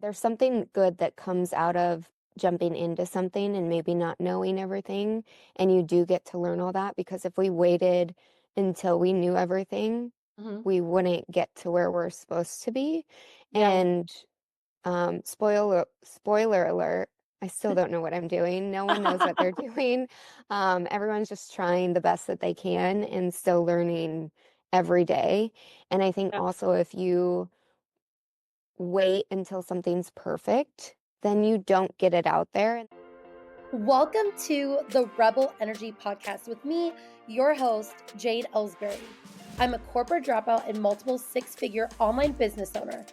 there's something good that comes out of jumping into something and maybe not knowing everything, and you do get to learn all that because if we waited until we knew everything, Mhm. we wouldn't get to where we're supposed to be. Yeah. And spoiler alert, I still don't know what I'm doing. No one knows what they're doing. Everyone's just trying the best that they can and still learning every day. And I think Yeah. also if you wait until something's perfect, then you don't get it out there. Welcome to the Rebel Energy Podcast with me, your host, Jade Ellsbury. I'm a corporate dropout and multiple six-figure online business owner.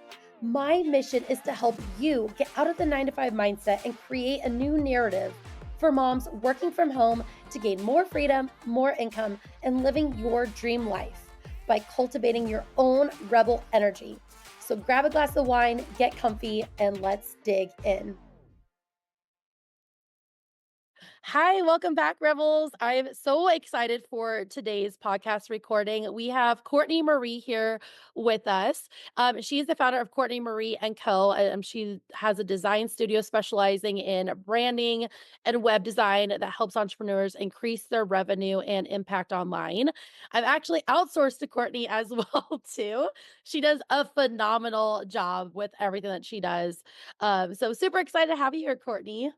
My mission is to help you get out of the 9 to 5 mindset and create a new narrative for moms working from home to gain more freedom, more income, and living your dream life by cultivating your own rebel energy. So grab a glass of wine, get comfy, and let's dig in. Hi, welcome back, Rebels. I'm so excited for today's podcast recording. We have Courtney Marie here with us. She's the founder of Courtney Marie and Co. She has a design studio specializing in branding and web design that helps entrepreneurs increase their revenue and impact online. I've actually outsourced to Courtney as well too. She does a phenomenal job with everything that she does. So super excited to have you here, Courtney.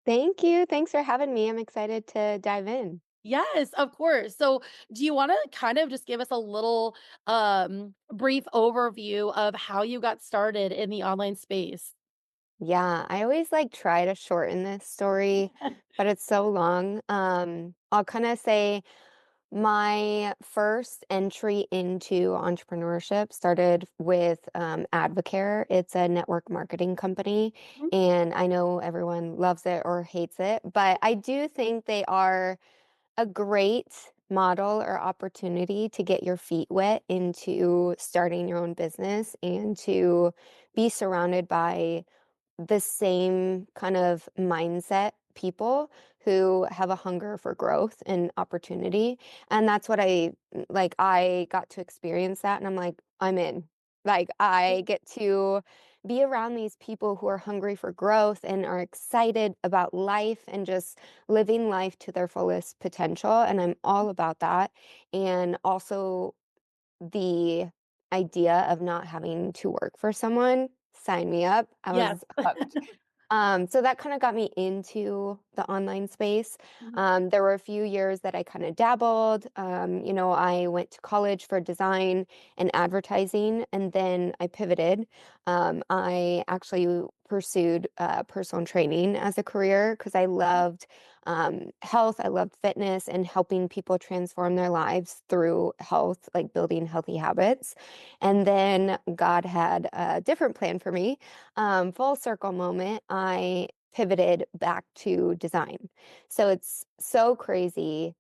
Thank you. Thanks for having me. I'm excited to dive in. Yes, of course. So, do you wanna kind of just give us a little, brief overview of how you got started in the online space? Yeah, I always like try to shorten this story, but it's so long. I'll kind of say my first entry into entrepreneurship started with Advocare. It's a network marketing company, Mhm. and I know everyone loves it or hates it, but I do think they are a great model or opportunity to get your feet wet into starting your own business and to be surrounded by the same kind of mindset people who have a hunger for growth and opportunity. And that's what I got to experience that and I'm like, I'm in. Like I get to be around these people who are hungry for growth and are excited about life and just living life to their fullest potential. And I'm all about that. And also the idea of not having to work for someone, sign me up. I Yes. was hooked. So that kind of got me into the online space. Mhm. There were a few years that I kind of dabbled. I went to college for design and advertising, and then I pivoted. I actually pursued personal training as a career because I loved health, I loved fitness, and helping people transform their lives through health, like building healthy habits. And then God had a different plan for me. Full circle moment, I pivoted back to design. So it's so crazy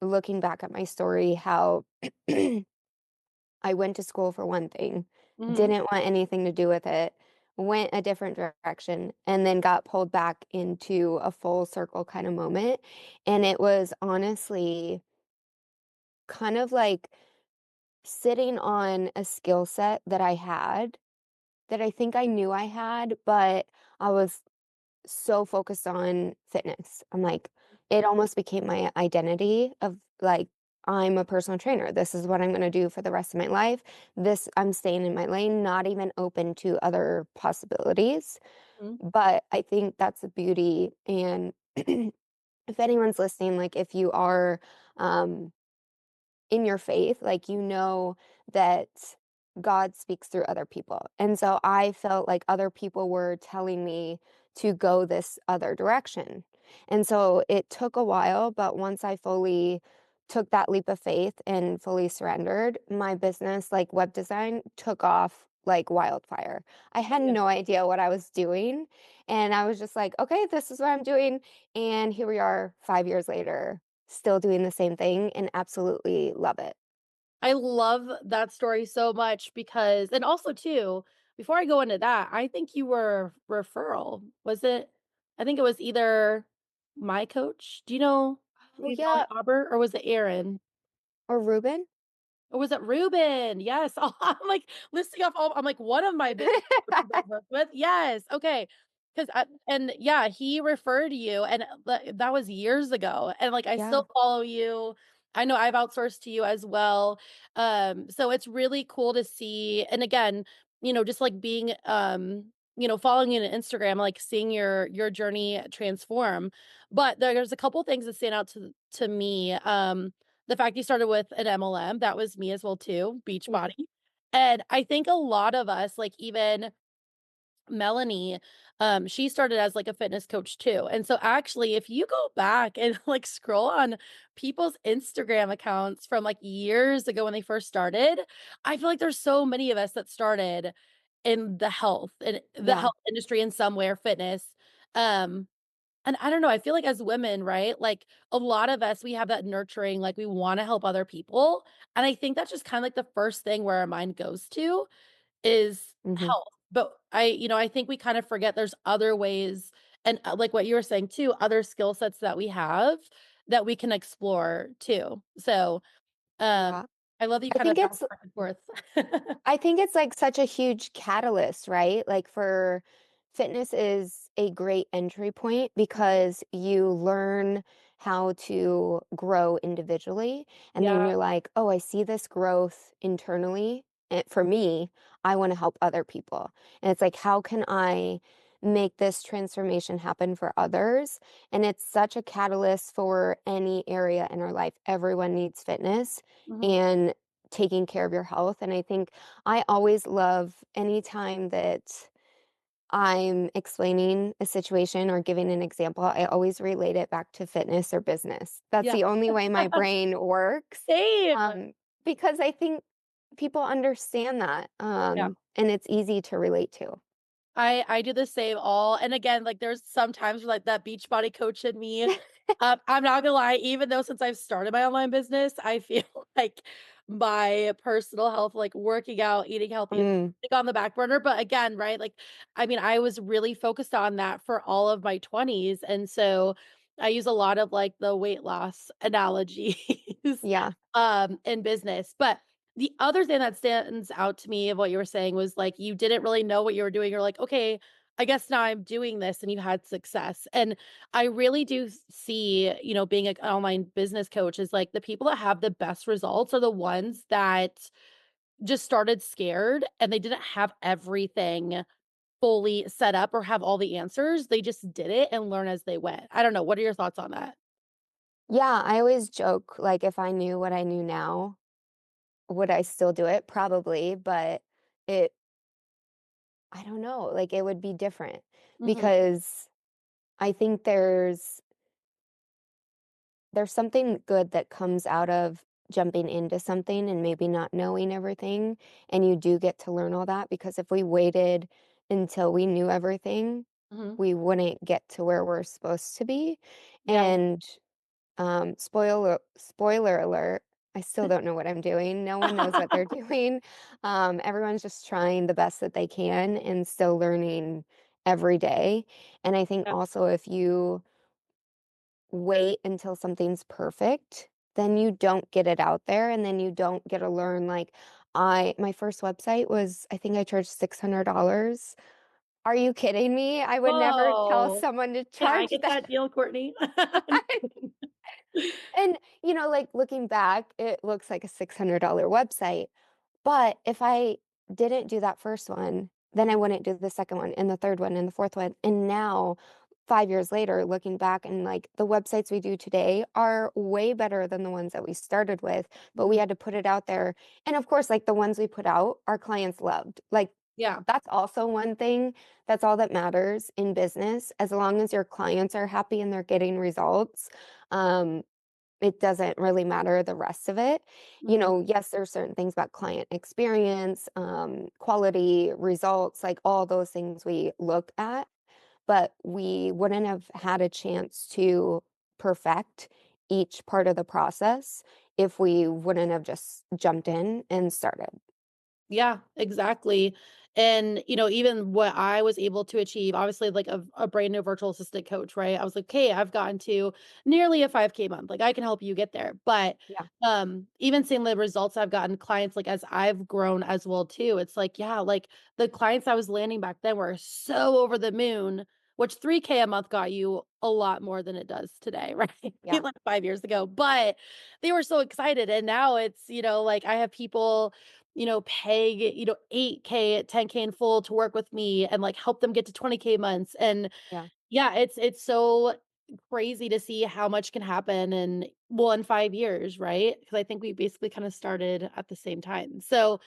looking back at my story how I went to school for one thing, Mhm. didn't want anything to do with it, went a different direction, and then got pulled back into a full circle kind of moment. And it was honestly kind of like sitting on a skill set that I had that I think I knew I had, but I was so focused on fitness. I'm like, it almost became my identity of like, I'm a personal trainer. This is what I'm going to do for the rest of my life. I'm staying in my lane, not even open to other possibilities. Mhm. But I think that's the beauty. And if anyone's listening, like if you are, um, in your faith, like, you know that God speaks through other people. And so I felt like other people were telling me to go this other direction. And so it took a while, but once I fully took that leap of faith and fully surrendered, my business, like web design, took off like wildfire. I had Yeah. no idea what I was doing. And I was just like, okay, this is what I'm doing. And here we are 5 years later still doing the same thing and absolutely love it. I love that story so much because and also too, before I go into that, I think you were referral. Was it I think it was either my coach. Do you know Oh, maybe John yeah. Auber or was it Aaron? Or Ruben? Or was it Ruben? Yes. I'm like listing off all I'm like, one of my business coaches I've worked with. Yes. Okay. Because and yeah, he referred you and that was years ago. And like I Yeah. still follow you. I know I've outsourced to you as well. So it's really cool to see. And again, just like being following you on Instagram, like seeing your journey transform. But there's a couple things that stand out to me. The fact you started with an MLM, that was me as well too, Mhm. Beachbody. And I think a lot of us, like even Melanie, she started as like a fitness coach too. And so actually, if you go back and like scroll on people's Instagram accounts from like years ago when they first started, I feel like there's so many of us that started in the Yeah. health industry in some way or fitness. Um, and I don't know, I feel like as women, right? Like a lot of us, we have that nurturing, like we want to help other people. And I think that's just kind of like the first thing where our mind goes to is Mhm. health. But I think we kind of forget there's other ways and like what you were saying too, other skill sets that we have that we can explore too. So um Yeah. I love that you I kind of think bounce it's back and forth. I think it's like such a huge catalyst, right? Like for fitness is a great entry point because you learn how to grow individually. And then Yeah. you're like, oh, I see this growth internally. And for me, I want to help other people. And it's like, how can I make this transformation happen for others? And it's such a catalyst for any area in our life. Everyone needs fitness Mhm. and taking care of your health. And I think I always love anytime that I'm explaining a situation or giving an example, I always relate it back to fitness or business. That's Yeah. the only way my brain works, Same. because I think people understand that, Yeah. and it's easy to relate to. I do the same all and again, like, there's sometimes like that beach body coach in me. I'm not gonna lie, even though since I've started my online business, I feel like my personal health, like working out, eating healthy is Mm, like on the back burner, but again, right, like, I mean, I was really focused on that for all of my 20s, and so I use a lot of, like, the weight loss analogies, yeah. in business, but the other thing that stands out to me of what you were saying was, like, you didn't really know what you were doing. You're like, "Okay, I guess now I'm doing this," and you had success. And I really do see, being an online business coach is like the people that have the best results are the ones that just started scared and they didn't have everything fully set up or have all the answers. They just did it and learn as they went. I don't know. What are your thoughts on that? Yeah, I always joke, like, if I knew what I knew now, would I still do it? Probably, but it I don't know, like, it would be different Mhm. because I think there's something good that comes out of jumping into something and maybe not knowing everything, and you do get to learn all that because if we waited until we knew everything, Mhm. we wouldn't get to where we're supposed to be, Yeah. and, spoiler alert, I still don't know what I'm doing, no one knows what they're doing, everyone's just trying the best that they can and still learning every day, and I think Yeah. also if you wait until something's perfect, then you don't get it out there and then you don't get to learn like I my first website was I think I charged $600. Are you kidding me? I would never tell Whoa. someone to Can I charge get that. that deal, Courtney? I'm kidding. And like looking back, it looks like a $600 website. But if I didn't do that first one, then I wouldn't do the second one and the third one and the fourth one. And now, 5 years later, looking back and like the websites we do today are way better than the ones that we started with, but we Mhm. had to put it out there. And of course, like the ones we put out, our clients loved. Like Yeah. that's also one thing. That's all that matters in business. As long as your clients are happy and they're getting results, um, it doesn't really matter the rest of it. Mhm. Yes, there's certain things about client experience, quality, results, like all those things we look at, but we wouldn't have had a chance to perfect each part of the process if we wouldn't have just jumped in and started. Yeah, exactly. And, even what I was able to achieve, obviously, like a brand new virtual assistant coach, right? I was like, okay, I've gotten to nearly a 5K month. Like I can help you get there. But Yeah. even seeing the results I've gotten clients like as I've grown as well too, it's like, yeah, like the clients I was landing back then were so over the moon, which 3K a month got you a lot more than it does today, right? Yeah. Like 5 years ago. But they were so excited. And now it's, like I have people pay, 8K at 10K in full to work with me and like help them get to 20K months. And Yeah. yeah, it's so crazy to see how much can happen in 5 years, right? Because I think we basically kind of started at the same time. So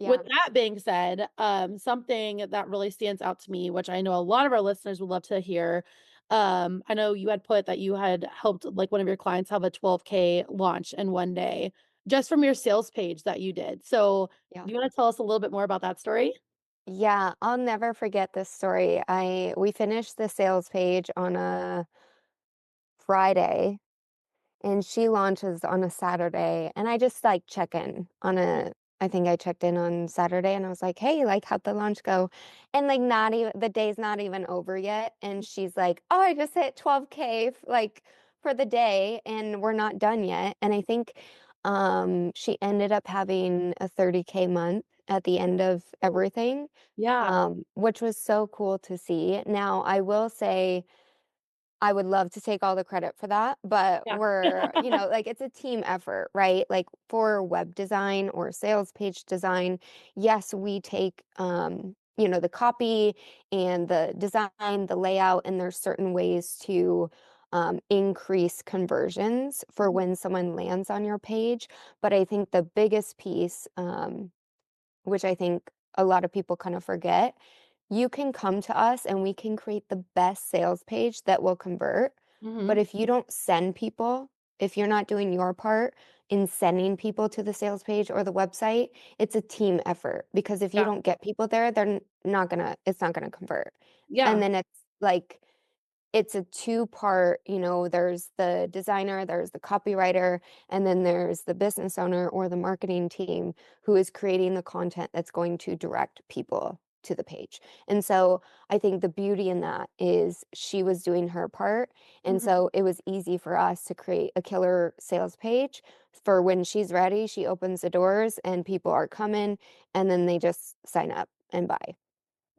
with Yeah. that being said, something that really stands out to me, which I know a lot of our listeners would love to hear. I know you had put that you had helped like one of your clients have a 12K launch in one day just from your sales page that you did. So Yeah. do you want to tell us a little bit more about that story? Yeah, I'll never forget this story. I We finished the sales page on a Friday, and she launches on a Saturday, and I just, like, check in on a I think I checked in on Saturday, and I was like, "Hey, like, how'd the launch go?" And, like, not even the day's not even over yet, and she's like, "Oh, I just hit 12K for the day, and we're not done yet." And I think, she ended up having a 30K month at the end of everything, Yeah. which was so cool to see. Now, I will say I would love to take all the credit for that, but Yeah. like, it's a team effort, right? Like, for web design or sales page design, yes, we take, the copy and the design, the layout, and there's certain ways to, increase conversions for when someone lands on your page. But I think the biggest piece, which I think a lot of people kind of forget, you can come to us and we can create the best sales page that will convert. But Hmm. if you don't send people, if you're not doing your part in sending people to the sales page or the website, it's a team effort because if you Yeah. don't get people there, it's not gonna convert. And Yeah. then it's a two-part, there's the designer, there's the copywriter, and then there's the business owner or the marketing team who is creating the content that's going to direct people to the page. And so I think the beauty in that is she was doing her part, and Mhm. so it was easy for us to create a killer sales page for when she's ready, she opens the doors and people are coming, and then they just sign up and buy.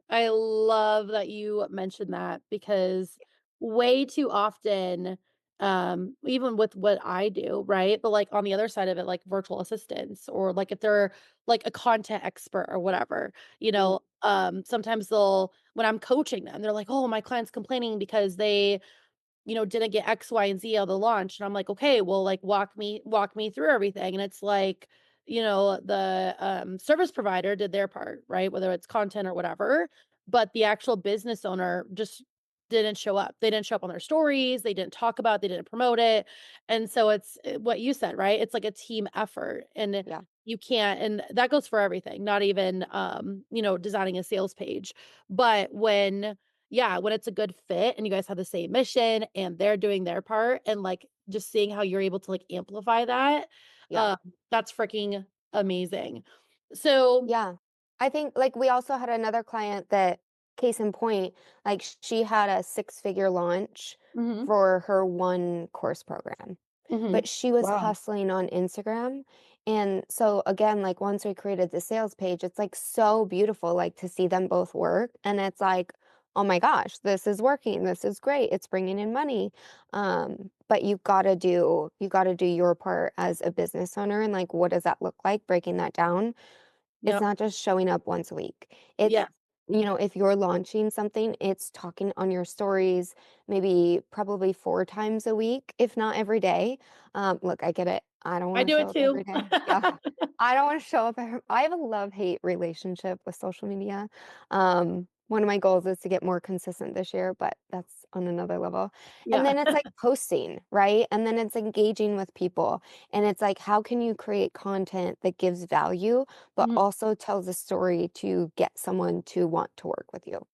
I love that you mentioned that because way too often, even with what I do, right? But like on the other side of it, like virtual assistants or like if they're like a content expert or whatever, Mhm. sometimes when I'm coaching them, they're like, oh, my client's complaining because they didn't get X, Y, and Z out of the launch. And I'm like, okay, well, like walk me through everything. And it's like, the service provider did their part, right? Whether it's content or whatever, but the actual business owner just didn't show up. They didn't show up on their stories. They didn't talk about, it, they didn't promote it. And so it's what you said, right? It's like a team effort. And Yeah, you can't, and that goes for everything, not even designing a sales page. But when it's a good fit and you guys have the same mission and they're doing their part and like just seeing how you're able to like amplify that, yeah. um, that's freaking amazing. So Yeah. I think, like, we also had another client that case in point, like, she had a six-figure launch mhm, for her one course program, mhm. but she was Wow. hustling on Instagram, and so, again, like, once we created the sales page, it's, like, so beautiful, like, to see them both work, and it's like, "Oh my gosh, this is working, this is great, it's bringing in money." But you gotta do your part as a business owner, and, like, what does that look like? Breaking that down. It's Yep. not just showing up once a week. It's Yes. if you're launching something, it's talking on your stories maybe probably 4 times a week, if not every day. Look, I get it. I don't I wanna do show it up too. every day. Yeah. I don't wanna show up I have a love-hate relationship with social media. One of my goals is to get more consistent this year, but that's on another level. And Yeah. then it's like posting, right? And then it's engaging with people. And it's like, how can you create content that gives value but Mhm. also tells a story to get someone to want to work with you?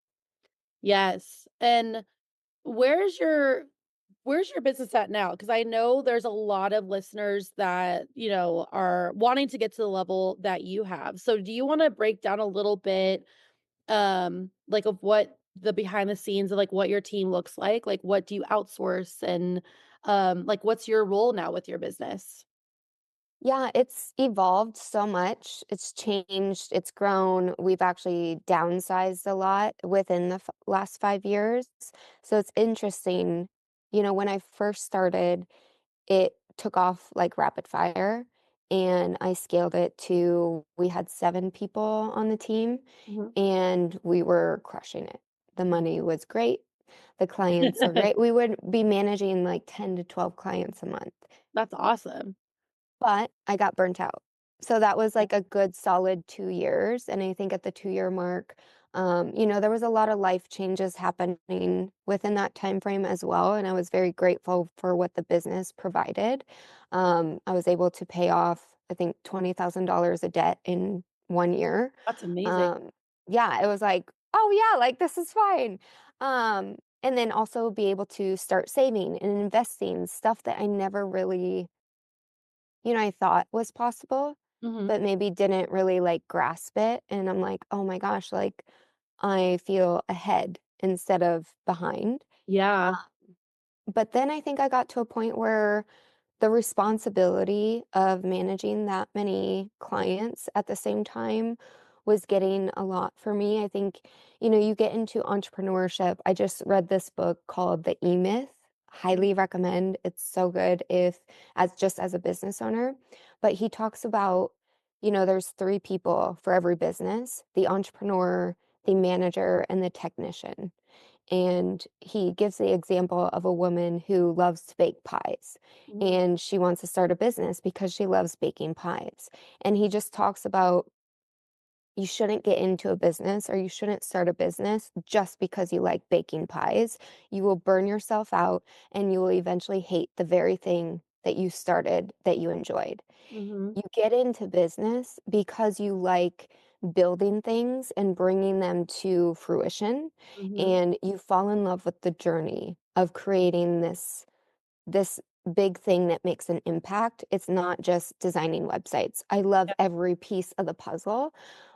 Yes. And where's your where's your business at now? Because I know there's a lot of listeners that, are wanting to get to the level that you have. So do you wanna break down a little bit, like, of what the behind the scenes of, like, what your team looks like, what do you outsource and, like, what's your role now with your business? Yeah, it's evolved so much. It's changed, it's grown. We've actually downsized a lot within the last 5 years. So it's interesting. When I first started, it took off like rapid fire, and I scaled it to we had 7 people on the team, Mhm. and we were crushing it. The money was great. The clients are great. We would be managing like 10 to 12 clients a month. That's awesome. But I got burnt out. So that was Yeah. like a good solid 2 years, and I think at the 2-year mark, there was a lot of life changes happening within that time frame as well, and I was very grateful for what the business provided. I was able to pay off, I think, $20,000 of debt in 1 year. That's amazing. Um, yeah, it was like, "Oh, yeah, like, this is fine." And then also be able to start saving and investing, stuff that I never really I thought was possible, Mhm. but maybe didn't really, like, grasp it, and I'm like, "Oh my gosh," like, I feel ahead instead of behind. Yeah. But then I think I got to a point where the responsibility of managing that many clients at the same time was getting a lot for me. I think, you get into entrepreneurship. I just read this book called The E-Myth. Mhm. Highly recommend. It's so good if as a business owner. But he talks about, there's 3 people for every business: the entrepreneur, the manager, and the technician. And he gives the example of a woman who loves to bake pies, Mhm. and she wants to start a business because she loves baking pies. And he just talks about you shouldn't get into a business, or you shouldn't start a business just because you like baking pies. You will burn yourself out, and you will eventually hate the very thing that you started that you enjoyed. Mhm. You get into business because you like building things and bringing them to fruition, Mhm. and you fall in love with the journey of creating this big thing that makes an impact. It's not just designing websites. I love Yeah. every piece of the puzzle,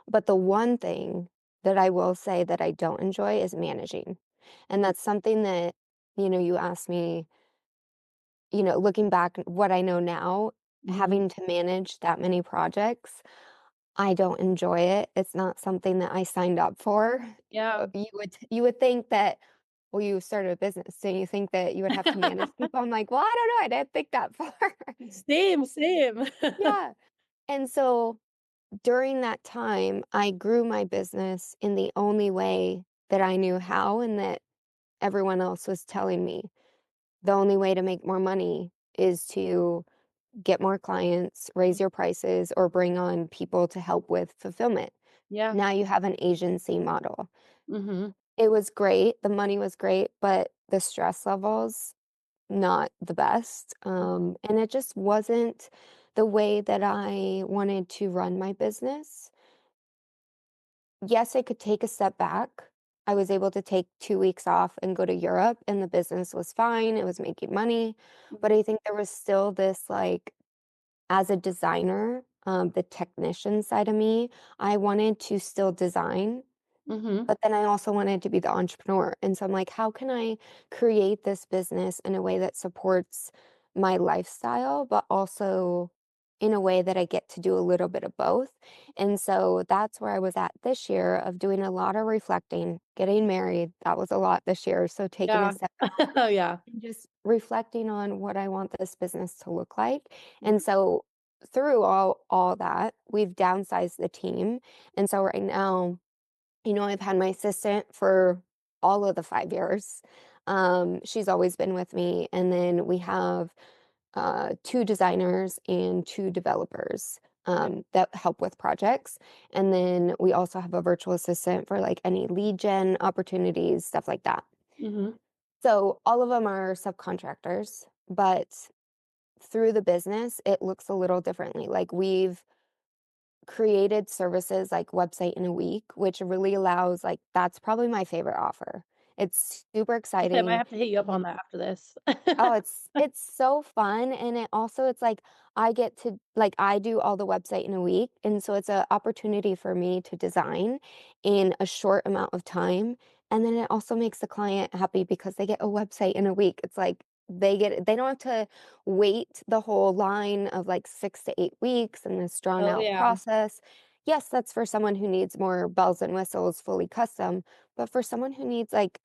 but the one thing that I will say that I don't enjoy is managing. And Mhm. that's something that, you asked me, looking back what I know now, Mhm. having to manage that many projects, I don't enjoy it. It's not something that I signed up for. Yeah. You would think that, well, you started a business, so you think that you would have to manage people. I'm like, "Well, I don't know, I didn't think that far." Same, same. Yeah, and so during that time, I grew my business in the only way that I knew how, and that everyone else was telling me. The only way to make more money is to get more clients, raise your prices, or bring on people to help with fulfillment. Yeah. Now you have an agency model. Mhm. It was great, the money was great, but the stress levels, not the best, and it just wasn't the way that I wanted to run my business. Yes, I could take a step back. I was able to take 2 weeks off and go to Europe, and the business was fine, it was making money, but Mhm. I think there was still this, like, as a designer, the technician side of me, I wanted to still design, Mhm. but then I also wanted to be the entrepreneur, and so I'm like, "How can I create this business in a way that supports my lifestyle, but also in a way that I get to do a little bit of both?" And so that's where I was at this year of doing a lot of reflecting, getting married, that was a lot this year, so taking a Yeah. step Oh, yeah. and just reflecting on what I want this business to look like. And Mhm. so through all that, we've downsized the team. And so right now, I've had my assistant for all of the 5 years. She's always been with me, and then we have, 2 designers and 2 developers, Okay. that help with projects, and then we also have a virtual assistant for, like, any lead gen opportunities, stuff like that. Mhm. So, all of them are subcontractors, but through the business, it looks a little differently. Like, we've created services like Website in a Week, which really allows, like, that's probably my favorite offer, It's super Okay, I might exciting. have to hit you up on that after this. Oh, it's so fun, and it's like I get to like, I do all the website in a week, and so it's an opportunity for me to design in a short amount of time, and then it also makes the client happy because they get a website in a week. It's like they don't have to wait the whole line of, like, 6 to 8 weeks and this drawn Oh, out yeah. process. Yes, that's for someone who needs more bells and whistles, fully custom, but for someone who needs, like,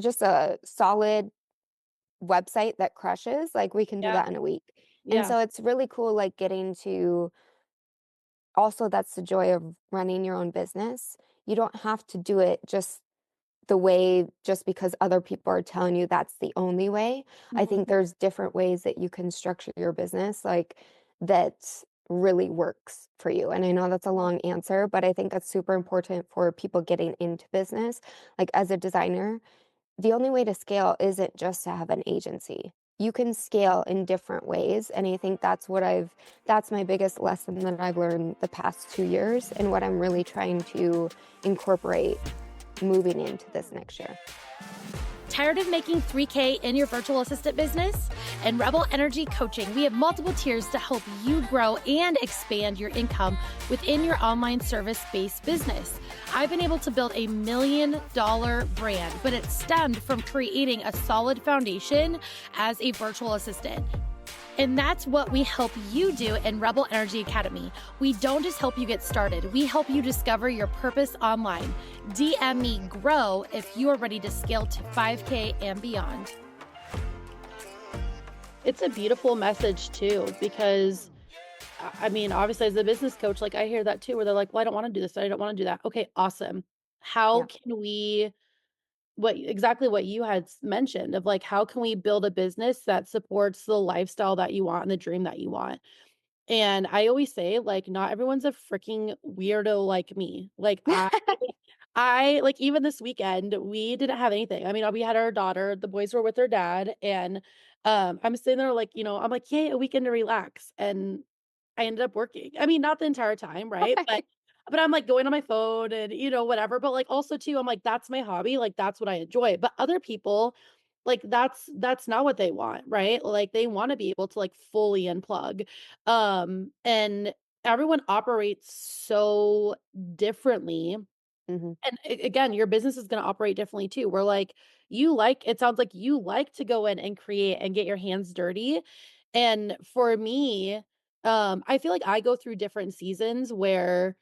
just a solid website that crushes, like, we can do Yeah, that in a week. And yeah. so it's really cool, like, getting to also, that's the joy of running your own business. You don't have to do it the way just because other people are telling you that's the only way. I Mhm. think there's different ways that you can structure your business, like, that really works for you. And I know that's a long answer, but I think that's super important for people getting into business. Like, as a designer, the only way to scale isn't just to have an agency. You can scale in different ways, and I think that's my biggest lesson that I've learned the past 2 years and what I'm really trying to incorporate moving into this next year. Tired of making 3K in your virtual assistant business? In Rebel Energy Coaching, we have multiple tiers to help you grow and expand your income within your online service based business. I've been able to build $1 million brand, but it stemmed from creating a solid foundation as a virtual assistant. And that's what we help you do in Rebel Energy Academy. We don't just help you get started, we help you discover your purpose online. DM me GROW if you are ready to scale to 5K and beyond. It's a beautiful message too, because I mean, obviously, as a business coach, like I hear that too, where they're like, well, I don't want to do this, I don't want to do that. Okay, awesome. How Yeah. can we what exactly what you had mentioned of like how can we build a business that supports the lifestyle that you want and the dream that you want? And I always say, like, not everyone's a freaking weirdo like me. Like, I like, even this weekend, we didn't have anything. I mean, we had our daughter, the boys were with their dad, and, I'm sitting there like, I'm like, "Yay, a weekend to relax," and I ended up working. I mean, not the entire time, right? But Right. I'm, like, going on my phone and, whatever, but, like, also too, I'm like, "That's my hobby, like, that's what I enjoy." But other people, like, that's not what they want, right? Like, they wanna be able to, like, fully unplug. And everyone operates so differently, Mhm. and again, your business is gonna operate differently too. Where like it sounds like you like to go in and create and get your hands dirty. And for me, I feel like I go through different seasons where,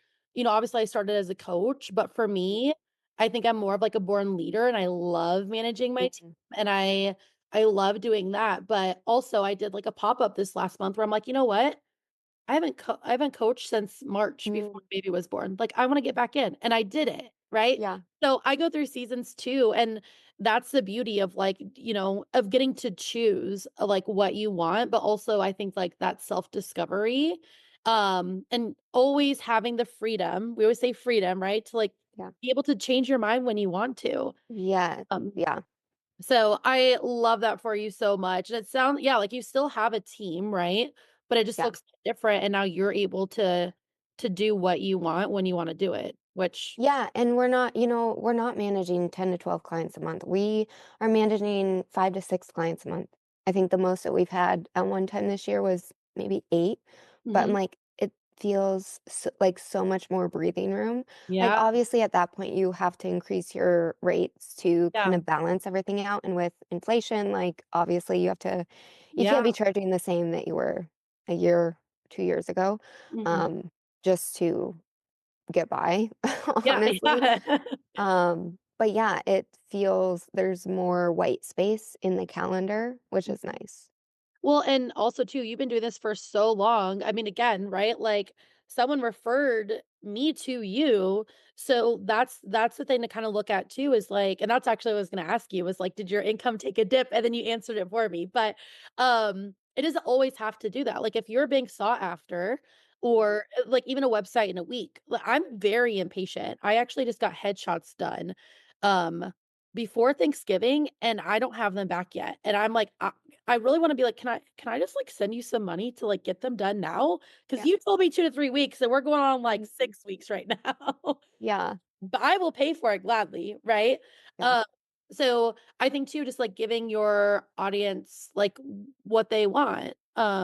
obviously I started as a coach, but for me, I think I'm more of like a born leader and I love managing my team Mhm. and I love doing that. But also I did like a pop-up this last month where I'm like, you know what? I haven't coached since March before Mm. baby was born. Like, I wanna get back in, and I did it, right? Yeah. So, I go through seasons too, and that's the beauty of, like, of getting to choose, like, what you want, but also I think, like, that self-discovery, and always having the freedom, we always say freedom, right? To, like, Yeah. be able to change your mind when you want to. Yeah. Um Yeah. so I love that for you so much. And it sounds yeah, like you still have a team, right? But it just Yeah. looks different and now you're able to do what you want when you want to do it, which Yeah, and we're not managing 10 to 12 clients a month. We are managing 5 to 6 clients a month. I think the most that we've had at one time this year was maybe 8, but I'm mhm. like, it feels like so much more breathing room. Like, Yeah, obviously, at that point, you have to increase your rates to kind yeah, of balance everything out. And with inflation, like, obviously, you can't yeah. be charging the same that you were a year, 2 years ago, Mhm. um, just to get by, Yeah, honestly. yeah. But yeah, it feels there's more white space in the calendar, which is nice. Well, and also too, you've been doing this for so long. I mean, again, right? Like someone referred me to you. So that's the thing to kind of look at too is like, and that's actually what I was gonna ask you was like, did your income take a dip? And then you answered it for me. But it doesn't always have to do that. Like if you're being sought after Mhm. or like even a website in a week, I'm very impatient. I actually just got headshots done um before Thanksgiving and I don't have them back yet. And I'm like, I really wanna be like, "Can I just, like, send you some money to, like, get them done now? Because Yeah. you told me 2 to 3 weeks, and we're going on, like, Mhm. 6 weeks right now." Yeah. But I will pay for it gladly, right? Yeah. So, I think too, just, like, giving your audience, like, what they want,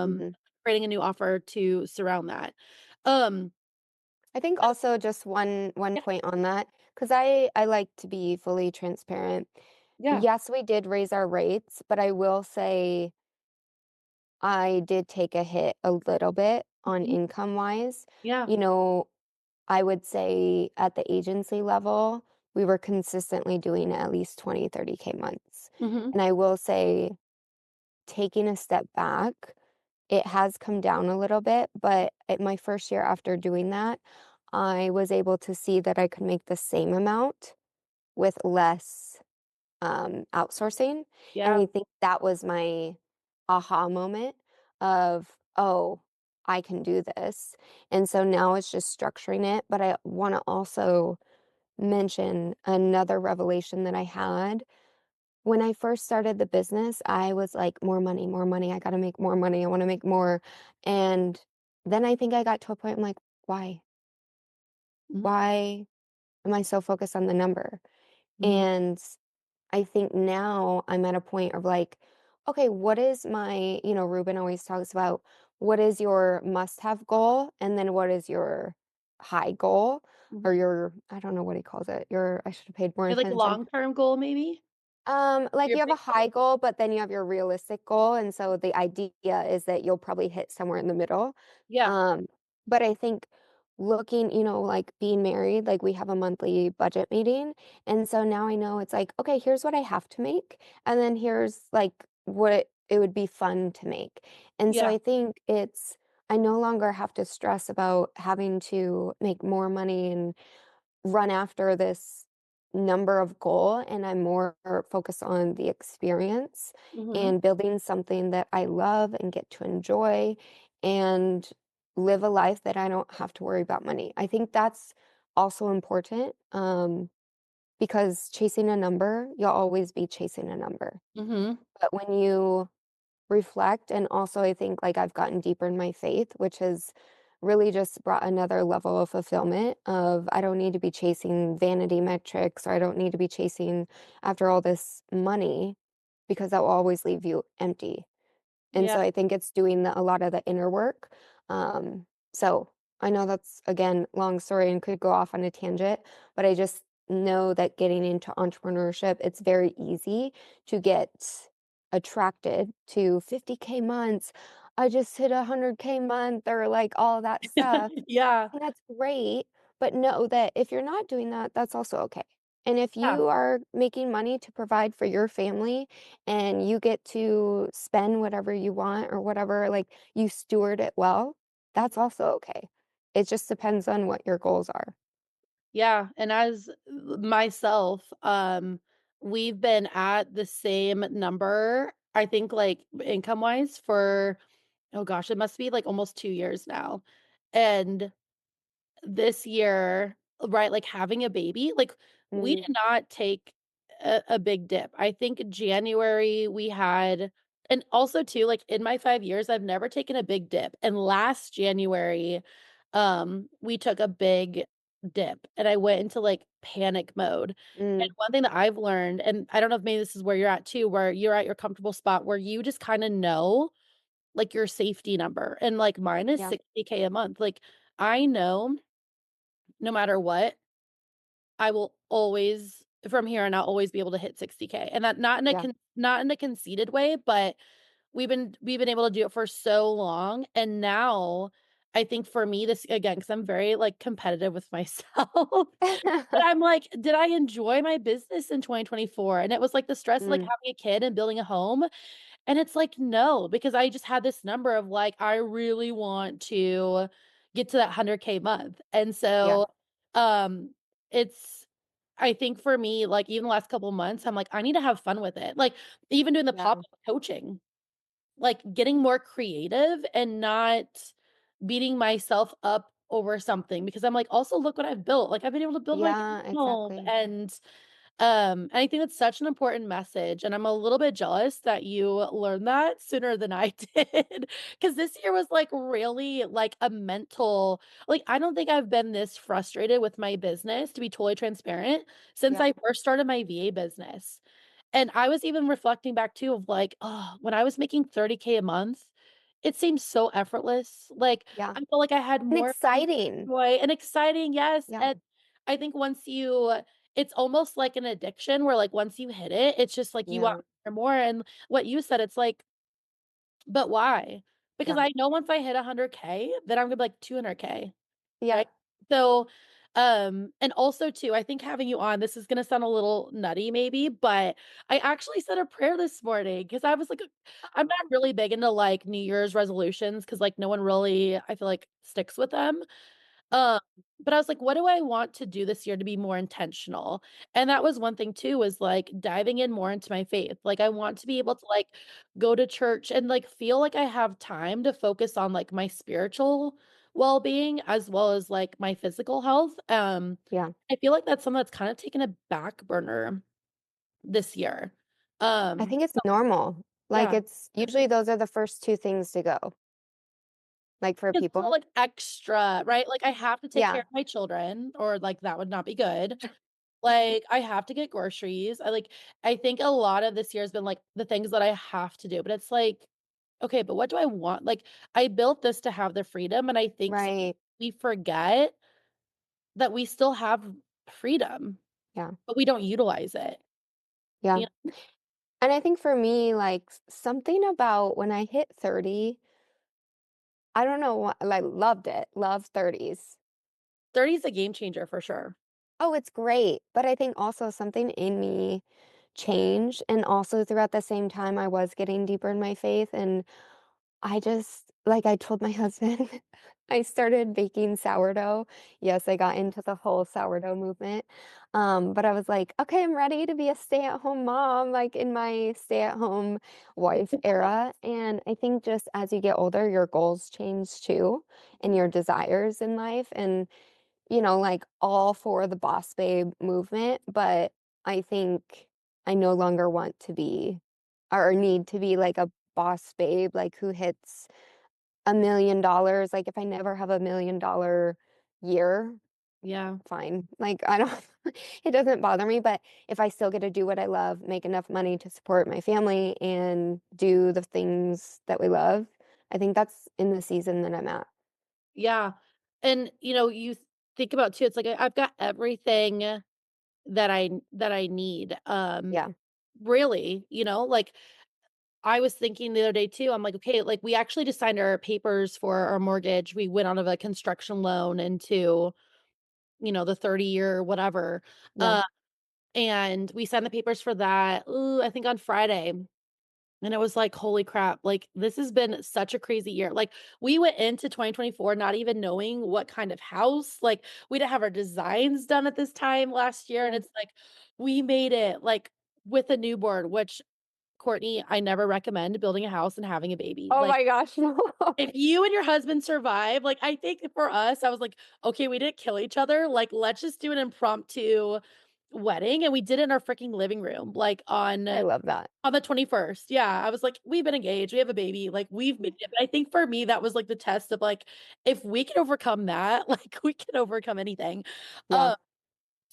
Mhm. creating a new offer to surround that. Um, I think but also just one yeah, point on that, because I like to be fully transparent. yeah, Yes, we did raise our rates, but I will say I did take a hit a little bit on mhm, income-wise. yeah, You know, I would say at the agency level, we were consistently doing at least 20, 30K months. mhm, And I will say, taking a step back, it has come down a little bit, but at my first year after doing that, I was able to see that I could make the same amount with less outsourcing. And yeah, I think that was my aha moment of, oh, I can do this. And so now it's just structuring it. But I want to also mention another revelation that I had. When I first started the business, I was like, more money, more money. I got to make more money. I want to make more. And then I think I got to a point, I'm like, why? mhm, Why am I so focused on the number? mhm, And I think now I'm at a point of like, okay, what is Ruben always talks about what is your must have goal? And then what is your high goal mhm. or I don't know what he calls it. I should have paid more Your, like, attention. long-term goal maybe? Like Your you have a big high goal, but then you have your realistic goal. And so the idea is that you'll probably hit somewhere in the middle. yeah, Um, but I think looking, like being married, like we have a monthly budget meeting. And so now I know it's like, okay, here's what I have to make. And then here's like what it would be fun to make. And so yeah, I think I no longer have to stress about having to make more money and run after this number of goal, and I'm more focused on the experience mhm, and building something that I love and get to enjoy and live a life that I don't have to worry about money. I think that's also important, because chasing a number, you'll always be chasing a number. mhm, But when you reflect, and also I think, like, I've gotten deeper in my faith, which has really just brought another level of fulfillment of I don't need to be chasing vanity metrics, or I don't need to be chasing after all this money because that will always leave you empty. And yeah, so I think it's doing a lot of the inner work. So I know that's, again, long story and could go off on a tangent, but I just know that getting into entrepreneurship, it's very easy to get attracted to 50K months. I just hit 100K month or like all that stuff. yeah, And that's great, but know that if you're not doing that, that's also okay. And if yeah, you are making money to provide for your family and you get to spend whatever you want or whatever, like you steward it well, that's also okay. It just depends on what your goals are. yeah, and as myself, we've been at the same number, I think, like, income-wise for, oh gosh, it must be, like, almost 2 years now, and this year, right, like, having a baby, like, we Mm, did not take a big dip. I think January we had, and also too, like, in my 5 years, I've never taken a big dip, and last January, we took a big dip, and I went into, like, panic mode, and mm, one thing that I've learned, and I don't know if maybe this is where you're at too, where you're at your comfortable spot where you just kinda know, like, your safety number, and, like, mine is yeah, 60K a month, like, I know no matter what, I will always from here on out always be able to hit 60K, and that yeah, not in a conceited way, but we've been able to do it for so long, and now I think for me, this again, because 'cause I'm very, like, competitive with myself, but I'm like, "Did I enjoy my business in 2024?" And it was, like, the stress of, like, mm, having a kid and building a home, and it's like, "No," because I just had this number of, like, I really want to get to that 100K month, and yeah, so, um, it's I think for me, like, even the last couple months, I'm like, "I need to have fun with it." Like, even doing the yeah, pop-up coaching, like, getting more creative and not beating myself up over something because I'm like, "Also, look what I've built." Like, I've been able to build my yeah, home, exactly. and And I think that's such an important message, and I'm a little bit jealous that you learned that sooner than I did, because this year was, like, really, like, a mental like, I don't think I've been this frustrated with my business, to be totally transparent, since Yeah, I first started my VA business. And I was even reflecting back too of like, oh, when I was making 30K a month, it seemed so effortless. Like, yeah, I felt like I had and more peace, exciting. joy, and exciting, yes. Yeah, And I think once you it's almost like an addiction where like once you hit it, it's just like you want yeah, more and more. And what you said, it's like, but why? Because yeah, I know once I hit 100K, then I'm gonna be like 200K. yeah, Right? So, and also too, I think having you on, this is gonna sound a little nutty maybe, but I actually said a prayer this morning because I was like, I'm not really big into like New Year's resolutions because like no one really, I feel like sticks with them. Um, but I was like, what do I want to do this year to be more intentional? And that was one thing too, was like diving in more into my faith. Like I want to be able to like go to church and like feel like I have time to focus on like my spiritual well-being as well as like my physical health. yeah. I feel like that's something that's kind of taken a back burner this year. I think it's So normal. Like, yeah. it's usually those are the first 2 things to go, like, for It's so people. like extra, right? Like I have to take care Yeah, of my children or like that would not be good. Like, I have to get groceries. I think a lot of this year has been, like, the things that I have to do, but it's like, "Okay, but what do I want?" Like, I built this to have the freedom, and I think right. we forget that we still have freedom, Yeah, but we don't utilize it, yeah. you know? And I think for me, like, something about when I hit 30, I don't know what like, loved it, love 30s. 30 is a game changer for sure. Oh, it's great, but I think also something in me changed, and also throughout the same time, I was getting deeper in my faith, and I just like, I told my husband, I started baking sourdough. Yes, I got into the whole sourdough movement, but I was like, "Okay, I'm ready to be a stay-at-home mom," like, in my stay-at-home wife era, and I think just as you get older, your goals change too, and your desires in life, and like, all for the boss babe movement, but I think I no longer want to be or need to be like a boss babe, like, who hits $1,000,000, like, if I never have $1,000,000 year, Yeah. fine. Like, I don't it doesn't bother me, but if I still get to do what I love, make enough money to support my family, and do the things that we love, I think that's in the season that I'm at. Yeah. And, you think about too, it's like I've got everything that I need, Yeah. really, like I was thinking the other day too, I'm like, okay, like we actually just signed our papers for our mortgage. We went on of a construction loan into, the 30-year whatever. Yeah. Uh, and we signed the papers for that, ooh, I think on Friday. And it was like, holy crap, like this has been such a crazy year. Like we went into 2024 not even knowing what kind of house, like we didn't have our designs done at this time last year. And Yeah. it's like we made it like with a newborn, which Courtney, I never recommend building a house and having a baby. Oh Like, my gosh, no. if you and your husband survive, like, I think for us, I was like, "Okay, we didn't kill each other, like, let's just do an impromptu wedding," and we did it in our freaking living room, like, I love that. on the 21st. Yeah, I was like, "We've been engaged, we have a baby, like, we've made it," but I think for me, that was, like, the test of, like, if we can overcome that, like, we can overcome anything. Yeah. Um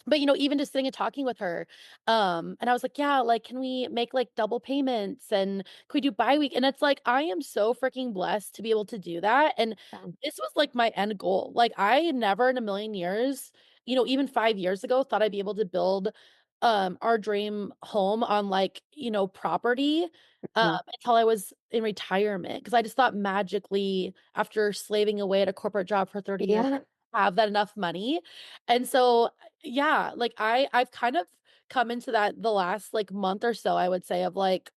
but, even just sitting and talking with her, and I was like, "Yeah, like, can we make, like, double payments, and can we do bi-week?" And it's like, I am so freaking blessed to be able to do that, and Yeah. this was, like, my end goal. Like, I never in a million years, even 5 years ago, thought I'd be able to build, our dream home on, like, property, Mhm. until I was in retirement because I just thought magically, after slaving away at a corporate job for 30 years, Yeah. have that enough money, and so yeah, like I've kind of come into that the last like month or so, I would say, of like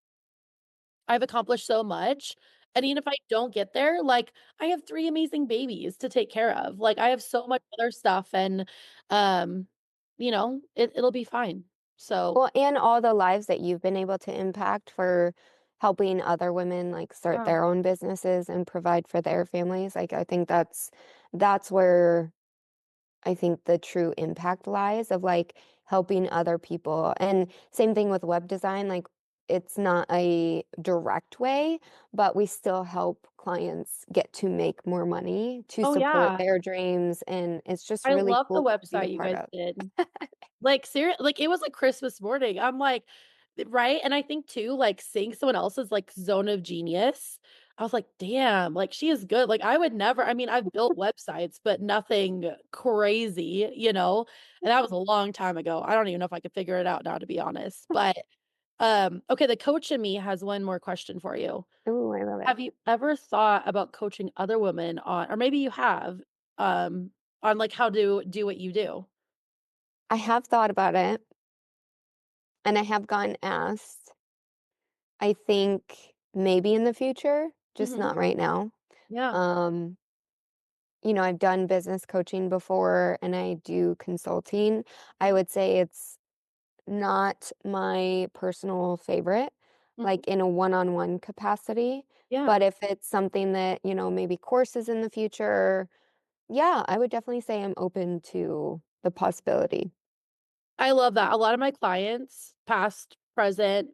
I've accomplished so much. And even if I don't get there, like I have 3 amazing babies to take care of. Like I have so much other stuff and um, it'll be fine. So Well, and all the lives that you've been able to impact for helping other women, like, start yeah. their own businesses and provide for their families, like, I think that's where I think the true impact lies of, like, helping other people. And same thing with web design, like it's not a direct way, but we still help clients get to make more money to Oh, support yeah. their dreams, and it's just I really love the cool to be a website you part guys of. did. Like, like, it was like Christmas morning. I'm like right? And I think too, like, seeing someone else's, like, zone of genius, I was like, "Damn, like, she is good." Like, I would never I mean, I've built websites, but nothing crazy, you know? And that was a long time ago. I don't even know if I could figure it out now, to be honest. But, okay, the coach in me has one more question for you. Ooh, I love it. Have you ever thought about coaching other women on or maybe you have, on, like, how to do what you do? I have thought about it, and I have gotten asked. I think maybe in the future, just Mhm. not right now. Yeah. Um, I've done business coaching before and I do consulting. I Mhm. would say it's not my personal favorite, Mhm. like in a one-on-one capacity. Yeah. But if it's something that, maybe courses in the future, yeah, I would definitely say I'm open to the possibility. I love that. A lot of my clients, past, present,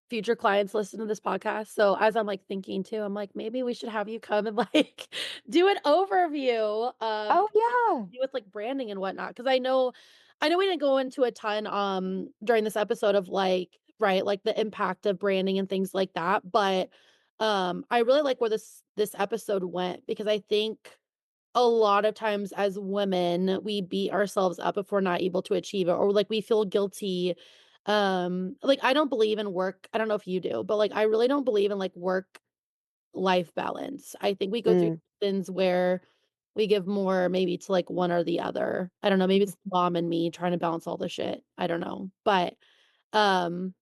future clients listen to this podcast. So as I'm like thinking too, I'm like, maybe we should have you come and like do an overview Oh, what yeah. to do with like branding and whatnot. Cause I know we didn't go into a ton during this episode of like, right, like the impact of branding and things like that. But I really like where this episode went because I think a lot of times as women, we beat ourselves up if we're not able to achieve it or like we feel guilty. Like I don't believe in work. I don't know if you do, but like I really don't believe in like work life balance. I think we go through Mm, seasons where we give more maybe to like one or the other. I don't know, maybe it's mom and me trying to balance all the shit. I don't know. But um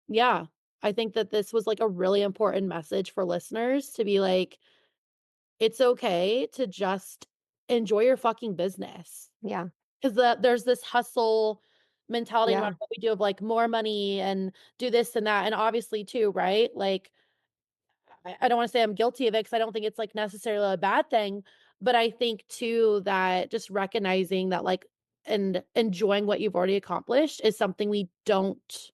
yeah, I think that this was like a really important message for listeners to be like it's okay to just enjoy your fucking business. yeah. 'Cause there's this hustle mentality no matter Yeah. what we do of, like, more money and do this and that, and obviously too, right? Like, I don't wanna say I'm guilty of it because I don't think it's, like, necessarily a bad thing, but I think too that just recognizing that, like and enjoying what you've already accomplished is something we don't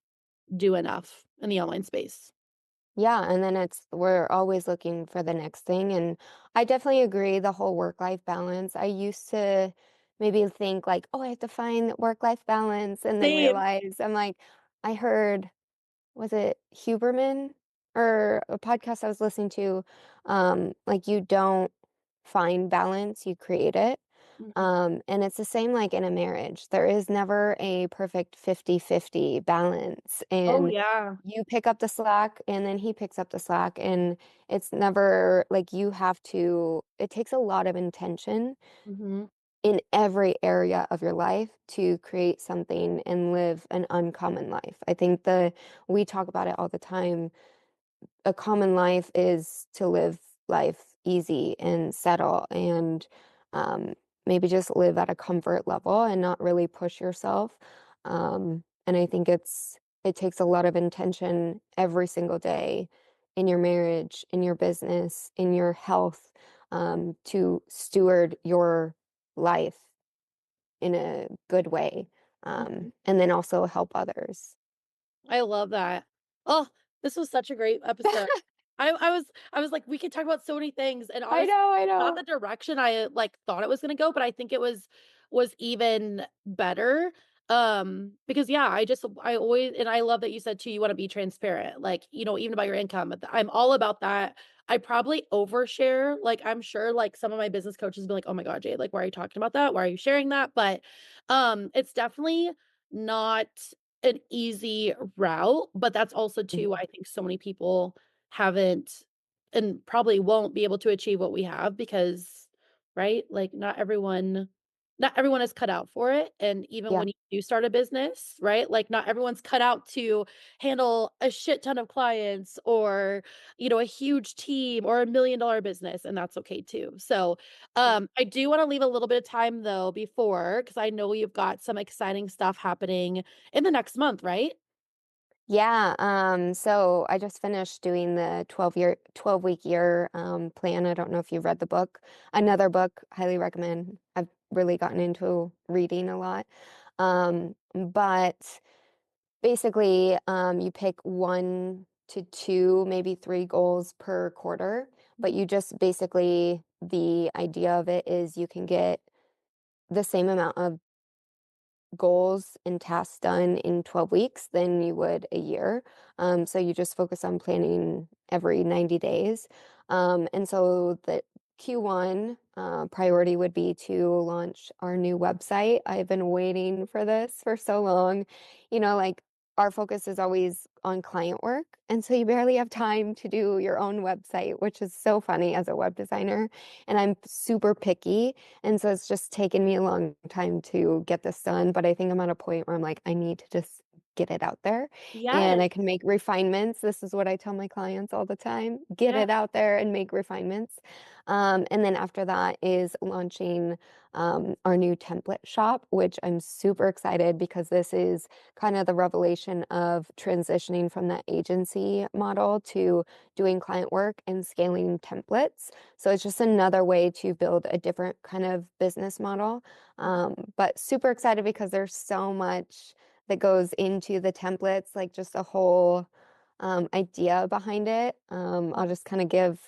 do enough in the online space. Yeah, and then we're always looking for the next thing, and I definitely agree, the whole work-life balance. I used to maybe think like, "Oh, I have to find work-life balance," and then Same. realize I heard, was it Huberman or a podcast I was listening to, like, you don't find balance, you create it. Mhm. And it's the same like in a marriage. There is never a perfect 50-50 balance. Oh, And yeah. you pick up the slack and then he picks up the slack. And it's never like it takes a lot of intention Mhm. in every area of your life to create something and live an uncommon life. I think we talk about it all the time. A common life is to live life easy and settle and um, maybe just live at a comfort level and not really push yourself. And I think it takes a lot of intention every single day in your marriage, in your business, in your health, to steward your life in a good way, Mhm. and then also help others. I love that. Oh, this was such a great episode. I was like, we could talk about so many things, and I honestly, know, I not know. the direction I, like, thought it was gonna go, but I think it was even better, because, yeah, I always and I love that you said too, you wanna be transparent, like, even about your income, I'm all about that. I probably overshare, like, I'm sure, like, some of my business coaches be like, "Oh my god, Jade, like, why are you talking about that? Why are you sharing that?" But, it's definitely not an easy route, but that's also too Mhm. why I think so many people haven't and probably won't be able to achieve what we have because right? Like not everyone is cut out for it, and even Yeah. when you do start a business, right? Like not everyone's cut out to handle a shit ton of clients or, a huge team or $1 million business, and that's okay too. So, Yeah. I do wanna leave a little bit of time though before because I know you've got some exciting stuff happening in the next month, right? Yeah, so I just finished doing the 12-week year plan. I don't know if you've read the book. Another book, highly recommend. I've really gotten into reading a lot. But basically, you pick 1 to 2, maybe 3 goals per quarter, but you just basically the idea of it is you can get the same amount of goals and tasks done in 12 weeks than you would a year. So you just focus on planning every 90 days. And so the Q1 priority would be to launch our new website. I've been waiting for this for so long. Like our focus is always on client work. And so you barely have time to do your own website, which is so funny as a web designer. And I'm super picky. And so it's just taken me a long time to get this done, but I think I'm at a point where I'm like, I need to just get it out there and Yes. I can make refinements. This is what I tell my clients all the time, get Yeah. it out there and make refinements. And then after that is launching our new template shop, which I'm super excited because this is kind of the revelation of transitioning from that agency model to doing client work and scaling templates. So it's just another way to build a different kind of business model. But super excited because there's so much that goes into the templates, like just a whole idea behind it. I'll just kind of give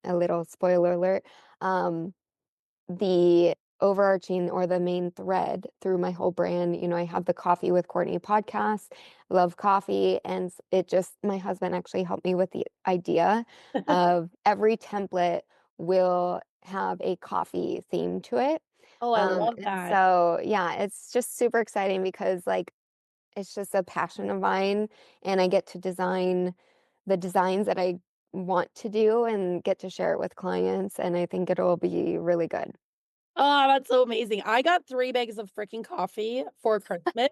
a little spoiler alert. Um, the overarching or the main thread through my whole brand, I have the Coffee with Courtney podcast, love coffee, and it just my husband actually helped me with the idea of every template will have a coffee theme to it. Oh, I love And that. so yeah, it's just super exciting because like it's just a passion of mine and I get to design the designs that I want to do and get to share it with clients and I think it'll be really good. Oh, that's so amazing. I got 3 bags of freaking coffee for Christmas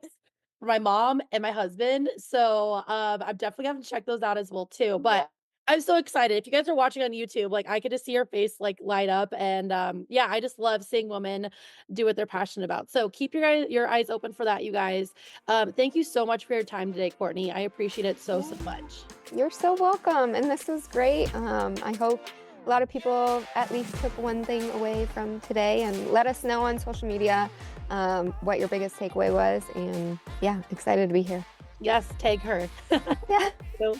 for my mom and my husband, so, I'm definitely gonna have to check those out as well too, but I'm so excited. If you guys are watching on YouTube, like, I could just see your face, like, light up, and, yeah, I just love seeing women do what they're passionate about, so keep your eyes open for that, you guys. Thank you so much for your time today, Courtney. I appreciate it so, Yeah. so much. You're so welcome, and this was great. I hope a lot of people at least took one thing away from today, and let us know on social media what your biggest takeaway was. And yeah, excited to be here. Yes, tag her. Yeah. So